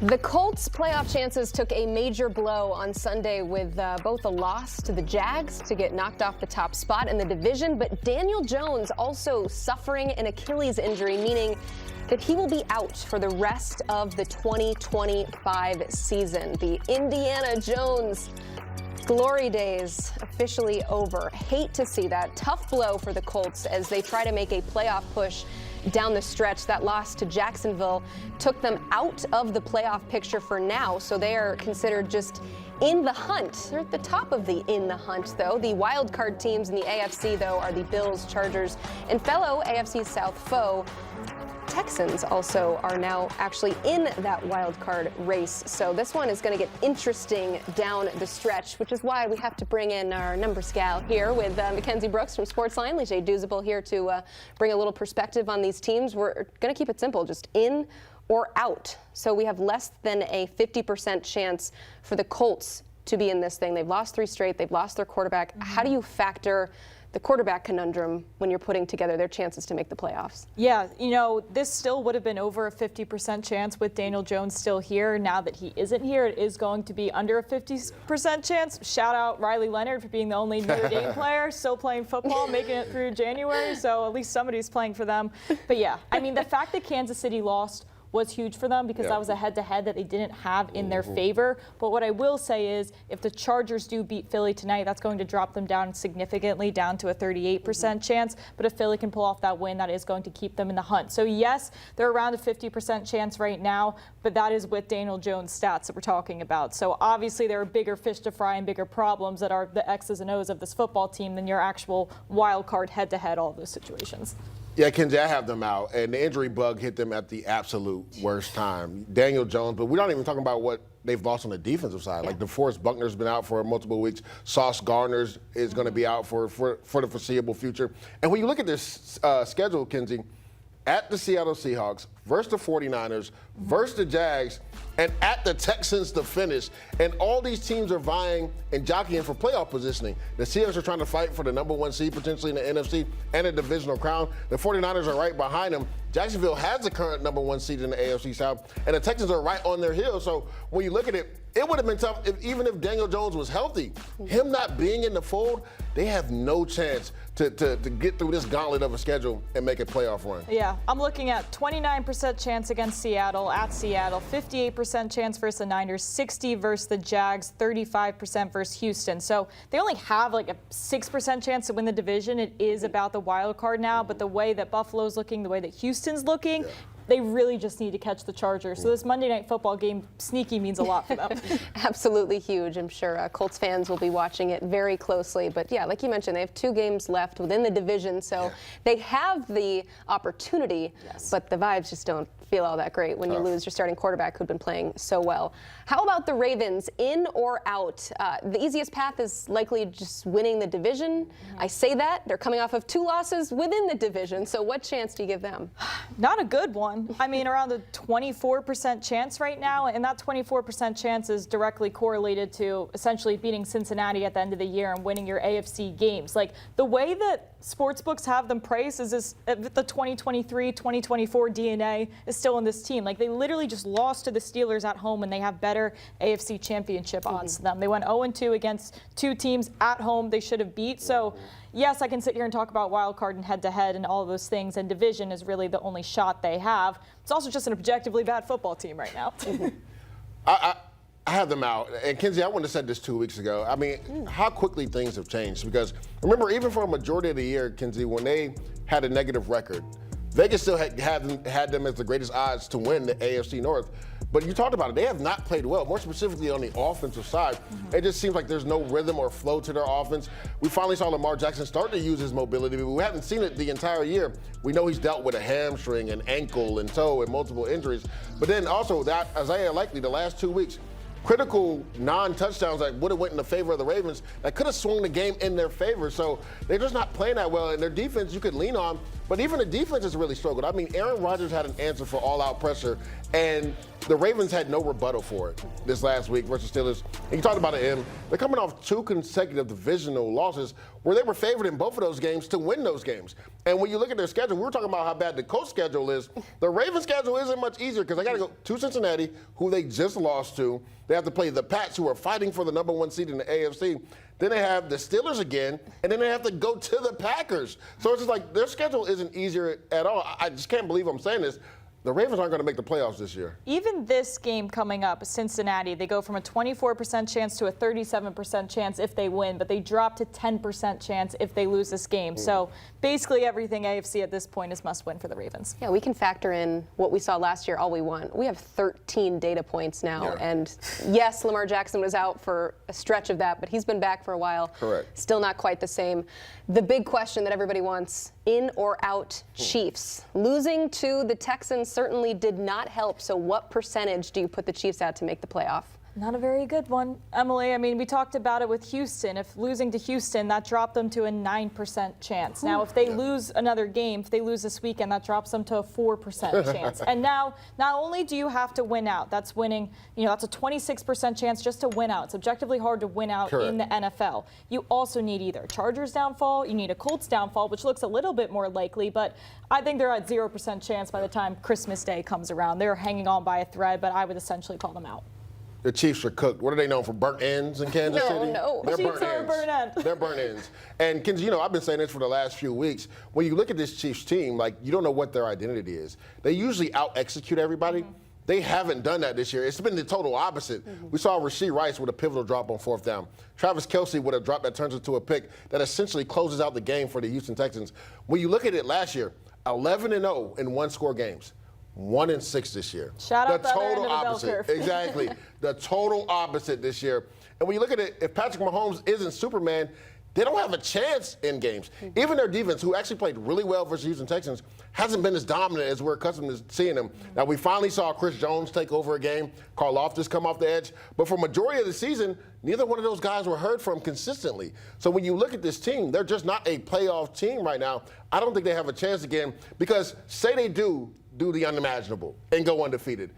The Colts' playoff chances took a major blow on Sunday with both a loss to the Jags to get knocked off the top spot in the division, but Daniel Jones also suffering an Achilles injury, meaning that he will be out for the rest of the 2025 season. The Indiana Jones glory days officially over. Hate to see that. Tough blow for the Colts as they try to make a playoff push down the stretch. That loss to Jacksonville took them out of the playoff picture for now, so they are considered just in the hunt. They're at the top of the in the hunt, though. The wild card teams in the AFC, though, are the Bills, Chargers, and fellow AFC South foe Texans also are now actually in that wild card race. So this one is going to get interesting down the stretch, which is why we have to bring in our numbers gal here with Mackenzie Brooks from Sportsline. Douzable here to bring a little perspective on these teams. We're going to keep it simple, just in or out. So we have less than a 50% chance for the Colts to be in this thing. They've lost 3 straight. They've lost their quarterback. How do you factor the quarterback conundrum when you're putting together their chances to make the playoffs? Yeah, you know, this still would have been over a 50% chance with Daniel Jones still here. Now that he isn't here, it is going to be under a 50% chance. Shout out Riley Leonard for being the only Notre Dame player still playing football, making it through January. So at least somebody's playing for them. But yeah, I mean, the fact that Kansas City lost was huge for them because that was a head-to-head that they didn't have in their favor. But what I will say is if the Chargers do beat Philly tonight, that's going to drop them down significantly, down to a 38% chance. But if Philly can pull off that win, that is going to keep them in the hunt. So yes, they're around a 50% chance right now, but that is with Daniel Jones stats that we're talking about. So obviously there are bigger fish to fry and bigger problems that are the X's and O's of this football team than your actual wild card head-to-head, all of those situations. Yeah, Kenzie, I have them out, and the injury bug hit them at the absolute worst time. Daniel Jones, but we're not even talking about what they've lost on the defensive side. Like DeForest Buckner's been out for multiple weeks. Sauce Gardner is going to be out for the foreseeable future. And when you look at this schedule, Kenzie, at the Seattle Seahawks, versus the 49ers, versus the Jags, and at the Texans to finish. And all these teams are vying and jockeying for playoff positioning. The Seahawks are trying to fight for the #1 seed potentially in the NFC and a divisional crown. The 49ers are right behind them. Jacksonville has the current #1 seed in the AFC South, and the Texans are right on their heels. So when you look at it, it would have been tough even if Daniel Jones was healthy. Him not being in the fold, they have no chance to get through this gauntlet of a schedule and make a playoff run. Yeah, I'm looking at 29% chance against Seattle, at Seattle, 58% chance versus the Niners, 60 versus the Jags, 35% versus Houston. So they only have like a 6% chance to win the division. It is about the wild card now, but the way that Buffalo's looking, the way that Houston's looking, they really just need to catch the Chargers. So this Monday Night Football game, sneaky means a lot for them. Absolutely huge. I'm sure Colts fans will be watching it very closely. But yeah, like you mentioned, they have 2 games left within the division, so they have the opportunity, but the vibes just don't feel all that great when you lose your starting quarterback who'd been playing so well. How about the Ravens, in or out? The easiest path is likely just winning the division. I say that. They're coming off of 2 losses within the division, so what chance do you give them? Not a good one. I mean, around a 24% chance right now, and that 24% chance is directly correlated to essentially beating Cincinnati at the end of the year and winning your AFC games. Like, the way that sportsbooks have them priced is this, the 2023, 2024 DNA is still in this team. Like, they literally just lost to the Steelers at home and they have better AFC championship odds than them. They went 0-2 against 2 teams at home they should have beat. So yes, I can sit here and talk about wild card and head-to-head and all of those things, and division is really the only shot they have. It's also just an objectively bad football team right now. I have them out. And Kenzie, I wouldn't have said this 2 weeks ago. I mean, how quickly things have changed. Because remember, even for a majority of the year, Kenzie, when they had a negative record, Vegas still had them as the greatest odds to win the AFC North. But you talked about it. They have not played well, more specifically on the offensive side. It just seems like there's no rhythm or flow to their offense. We finally saw Lamar Jackson start to use his mobility, but we haven't seen it the entire year. We know he's dealt with a hamstring, an ankle, and toe, and multiple injuries. But then also that Isaiah Likely, the last 2 weeks, critical non-touchdowns that would have went in the favor of the Ravens that could have swung the game in their favor. So they're just not playing that well. And their defense you could lean on, but even the defense has really struggled. I mean, Aaron Rodgers had an answer for all-out pressure, and the Ravens had no rebuttal for it this last week versus Steelers. And you talked about it, they're coming off 2 consecutive divisional losses where they were favored in both of those games to win those games. And when you look at their schedule, we were talking about how bad the Colts schedule is. The Ravens schedule isn't much easier because they got to go to Cincinnati, who they just lost to. They have to play the Pats, who are fighting for the #1 seed in the AFC. Then they have the Steelers again, and then they have to go to the Packers. So it's just like their schedule isn't easier at all. I just can't believe I'm saying this. The Ravens aren't going to make the playoffs this year. Even this game coming up, Cincinnati, they go from a 24% chance to a 37% chance if they win, but they drop to 10% chance if they lose this game. So basically everything AFC at this point is must win for the Ravens. Yeah, we can factor in what we saw last year all we want. We have 13 data points now. Yeah. And yes, Lamar Jackson was out for a stretch of that, but he's been back for a while. Correct. Still not quite the same. The big question that everybody wants, in or out Chiefs? Losing to the Texans certainly did not help. So what percentage do you put the Chiefs at to make the playoff? Not a very good one, Emily. I mean, we talked about it with Houston. If losing to Houston, that dropped them to a 9% chance. Now, if they lose another game, if they lose this weekend, that drops them to a 4% chance. And now, not only do you have to win out, that's winning, that's a 26% chance just to win out. It's objectively hard to win out in the NFL. You also need either Chargers downfall, you need a Colts downfall, which looks a little bit more likely, but I think they're at 0% chance by the time Christmas Day comes around. They're hanging on by a thread, but I would essentially call them out. The Chiefs are cooked. What are they known for? Burnt ends in Kansas City? No. They're Chiefs are burnt ends. They're burnt ends. And, Kenzie, I've been saying this for the last few weeks. When you look at this Chiefs team, you don't know what their identity is. They usually out-execute everybody. They haven't done that this year. It's been the total opposite. We saw Rashee Rice with a pivotal drop on 4th down. Travis Kelce with a drop that turns into a pick that essentially closes out the game for the Houston Texans. When you look at it last year, 11-0 in one-score games. 1-6 this year. Shout out the the other total end of the bell opposite. curve. Exactly. The total opposite this year. And when you look at it, if Patrick Mahomes isn't Superman, they don't have a chance in games. Even their defense, who actually played really well versus Houston Texans, hasn't been as dominant as we're accustomed to seeing them. Now, we finally saw Chris Jones take over a game, Carl Loftus come off the edge, but for majority of the season, neither one of those guys were heard from consistently. So when you look at this team, they're just not a playoff team right now. I don't think they have a chance again because say they do the unimaginable and go undefeated.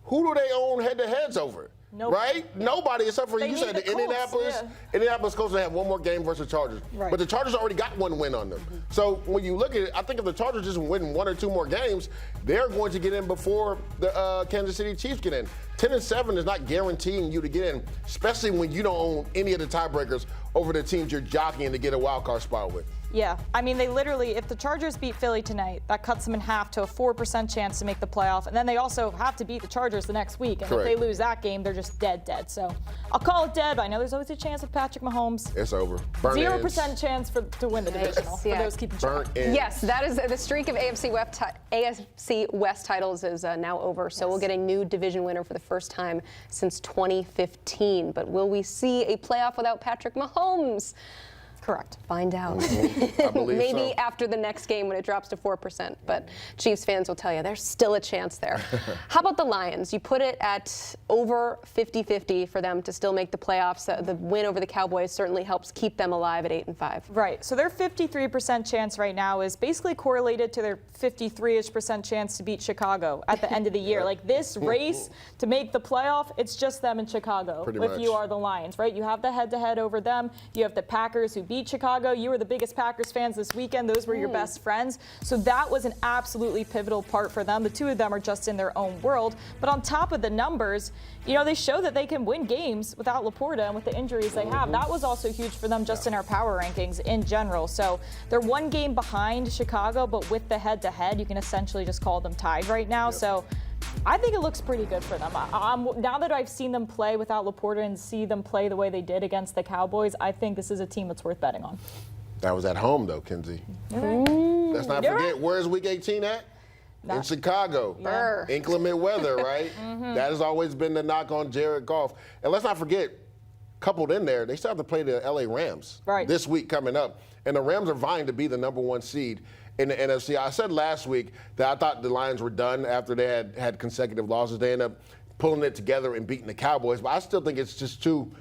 Who do they own head-to-heads over? Nope. Right? Yeah. Nobody, except for, you said, the Colts, Indianapolis. Indianapolis Colts, they have one more game versus the Chargers. Right. But the Chargers already got one win on them. So when you look at it, I think if the Chargers just win 1 or 2 more games, they're going to get in before the Kansas City Chiefs get in. 10-7 is not guaranteeing you to get in, especially when you don't own any of the tiebreakers over the teams you're jockeying to get a wild card spot with. Yeah, I mean, they literally, if the Chargers beat Philly tonight, that cuts them in half to a 4% chance to make the playoff. And then they also have to beat the Chargers the next week. And Correct. if they lose that game, they're just dead. So I'll call it dead, but I know there's always a chance with Patrick Mahomes. It's over. Burnt 0% ends. chance to win the divisional for those keeping track. Burnt ends. Yes, that is the streak of AFC West titles is now over. So we'll get a new division winner for the first time since 2015. But will we see a playoff without Patrick Mahomes? Correct. Find out. I believe Maybe so. after the next game when it drops to 4%. But Chiefs fans will tell you there's still a chance there. How about the Lions? You put it at over 50-50 for them to still make the playoffs. The win over the Cowboys certainly helps keep them alive at 8-5. Right. So their 53% chance right now is basically correlated to their 53-ish% chance to beat Chicago at the end of the year. Like this race to make the playoff, it's just them in Chicago. Pretty if much. you are the Lions, right? You have the head-to-head over them. You have the Packers who beat Chicago. You were the biggest Packers fans this weekend. Those were your best friends. So that was an absolutely pivotal part for them. The two of them are just in their own world. But on top of the numbers, they show that they can win games without Laporta and with the injuries they have. That was also huge for them just in our power rankings in general. So they're one game behind Chicago, but with the head-to-head, you can essentially just call them tied right now. So I think it looks pretty good for them. Now that I've seen them play without Laporta and see them play the way they did against the Cowboys, I think this is a team that's worth betting on. That was at home, though, Kenzie. Let's not forget, where's Week 18 at? In Chicago. Yeah. Inclement weather, right? That has always been the knock on Jared Goff. And let's not forget, coupled in there, they still have to play the LA Rams this week coming up. And the Rams are vying to be the #1 seed in the NFC. I said last week that I thought the Lions were done after they had consecutive losses. They ended up pulling it together and beating the Cowboys. But I still think it's just too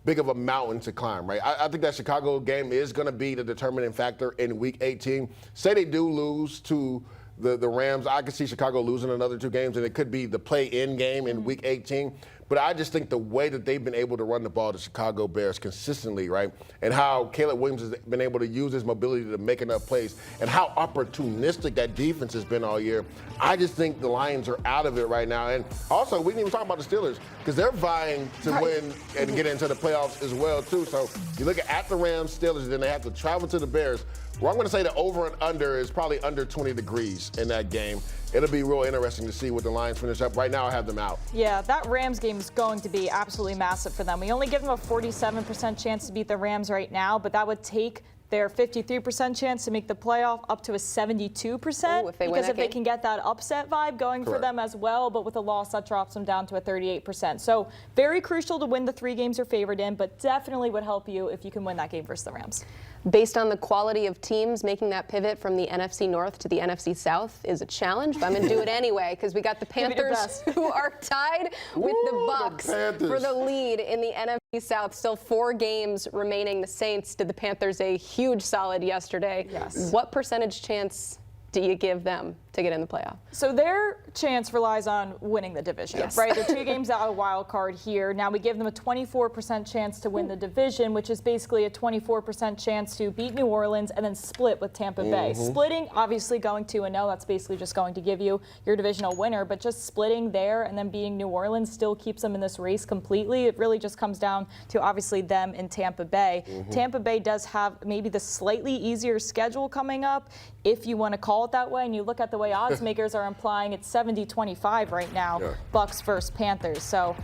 big of a mountain to climb, right? I think that Chicago game is going to be the determining factor in Week 18. Say they do lose to the Rams. I could see Chicago losing another 2 games, and it could be the play-in game in Week 18. But I just think the way that they've been able to run the ball, the Chicago Bears, consistently, right, and how Caleb Williams has been able to use his mobility to make enough plays, and how opportunistic that defense has been all year, I just think the Lions are out of it right now. And also, we didn't even talk about the Steelers, because they're vying to win and get into the playoffs as well, too. So you look at the Rams, Steelers, then they have to travel to the Bears. Well, I'm going to say the over and under is probably under 20 degrees in that game. It'll be real interesting to see what the Lions finish up. Right now, I have them out. Yeah, that Rams game is going to be absolutely massive for them. We only give them a 47% chance to beat the Rams right now, but that would take their 53% chance to make the playoff up to a 72%. Because if they can get that upset vibe going for them as well, but with a loss, that drops them down to a 38%. So very crucial to win the 3 games you're favored in, but definitely would help you if you can win that game versus the Rams. Based on the quality of teams, making that pivot from the NFC North to the NFC South is a challenge, but I'm going to do it anyway because we got the Panthers who are tied with the Bucs for the lead in the NFC South. Still 4 games remaining. The Saints did the Panthers a huge solid yesterday. Yes. What percentage chance do you give them to get in the playoff? So their chance relies on winning the division, right? They're 2 games out of wild card here. Now we give them a 24% chance to win the division, which is basically a 24% chance to beat New Orleans and then split with Tampa Bay. Splitting, obviously going 2-0, that's basically just going to give you your divisional winner, but just splitting there and then beating New Orleans still keeps them in this race completely. It really just comes down to obviously them and Tampa Bay. Tampa Bay does have maybe the slightly easier schedule coming up, if you want to call it that way, and you look at the way odds makers are implying it's 70-25 right now, Bucs versus Panthers. So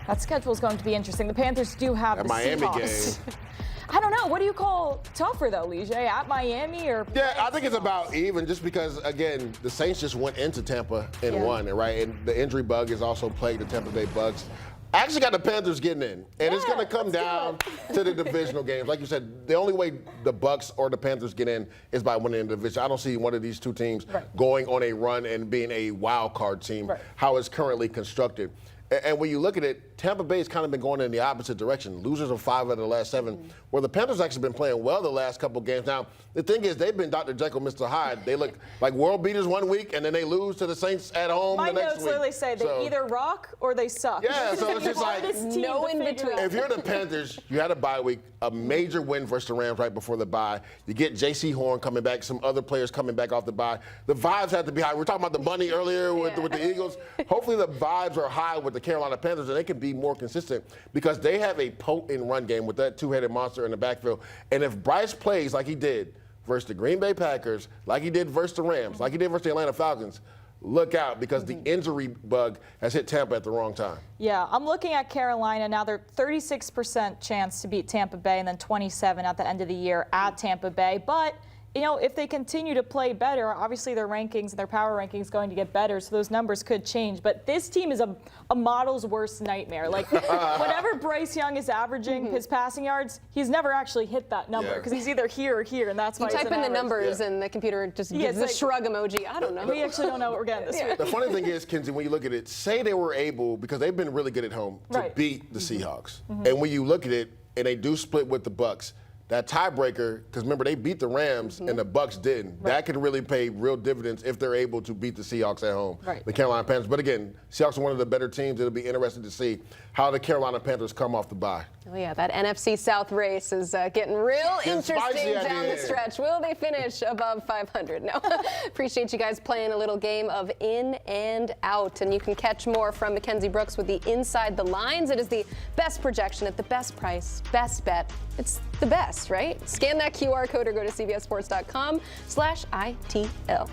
that schedule is going to be interesting. The Panthers do have the Miami Seahawks. game. I don't know. What do you call tougher, though, Lige? At Miami or? Yeah, I think it's about even just because, again, the Saints just went into Tampa and won, right? And the injury bug has also plagued the Tampa Bay Bucs. I actually got the Panthers getting in, and it's going to come down to the divisional games. Like you said, the only way the Bucs or the Panthers get in is by winning the division. I don't see one of these 2 teams going on a run and being a wild card team, how it's currently constructed. And when you look at it, Tampa Bay's kind of been going in the opposite direction. Losers of 5 out of the last 7, where the Panthers actually been playing well the last couple games. Now, the thing is, they've been Dr. Jekyll, Mr. Hyde. They look like world beaters one week, and then they lose to the Saints at home the next week. My notes literally say they either rock or they suck. Yeah, so it's just like no in between. If you're the Panthers, you had a bye week, a major win versus the Rams right before the bye. You get J.C. Horn coming back, some other players coming back off the bye. The vibes have to be high. We were talking about the money earlier with the Eagles. Hopefully the vibes are high with the Carolina Panthers, and they can be more consistent because they have a potent run game with that 2-headed monster in the backfield. And if Bryce plays like he did versus the Green Bay Packers, like he did versus the Rams, like he did versus the Atlanta Falcons, look out because the injury bug has hit Tampa at the wrong time. Yeah, I'm looking at Carolina now. They're 36% chance to beat Tampa Bay and then 27 at the end of the year at Tampa Bay. But you know, if they continue to play better, obviously their rankings, their power rankings going to get better, so those numbers could change. But this team is a model's worst nightmare. Like, whatever Bryce Young is averaging his passing yards, he's never actually hit that number because he's either here or here, and that's why you type in the numbers and the computer just gives the shrug emoji. I don't know. We actually don't know what we're getting this week. The funny thing is, Kenzie, when you look at it, say they were able, because they've been really good at home, to beat the Seahawks. And when you look at it, and they do split with the Bucs, that tiebreaker, because remember, they beat the Rams and the Bucs didn't. That could really pay real dividends if they're able to beat the Seahawks at home, the Carolina Panthers. But again, Seahawks are one of the better teams. It'll be interesting to see how the Carolina Panthers come off the bye. Oh, yeah, that NFC South race is getting real interesting down the stretch. Will they finish above 500? No. Appreciate you guys playing a little game of in and out. And you can catch more from Mackenzie Brooks with the Inside the Lines. It is the best projection at the best price, best bet. It's the best, right? Scan that QR code or go to cbssports.com/ITL.